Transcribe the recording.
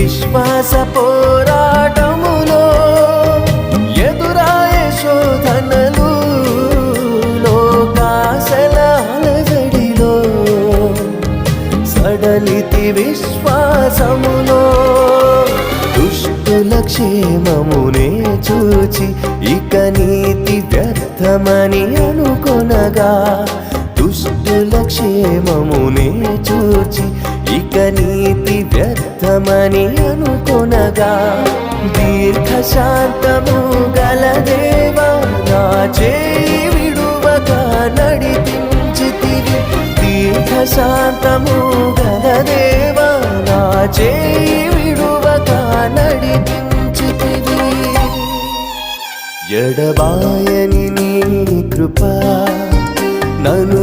విశ్వాస పోరాటములో ఎదురాయే శోధనలు లోకాశల అలజడిలో సడలితి విశ్వాసములో దుష్టుల క్షేమమునే చూచి ఇక నీతి వ్యర్థమని అనుకొనగా దుష్టుల క్షేమమునే చూచి ఇక నీతి వ్యర్థమని అనుకొనగా దీర్ఘశాంతము గల దేవా నా చేయి విడువక నడిపించితివి దీర్ఘశాంతము గల దేవా నా చేయి విడువక నడిపించితివి ఎడబాయని నీ కృప నన్ను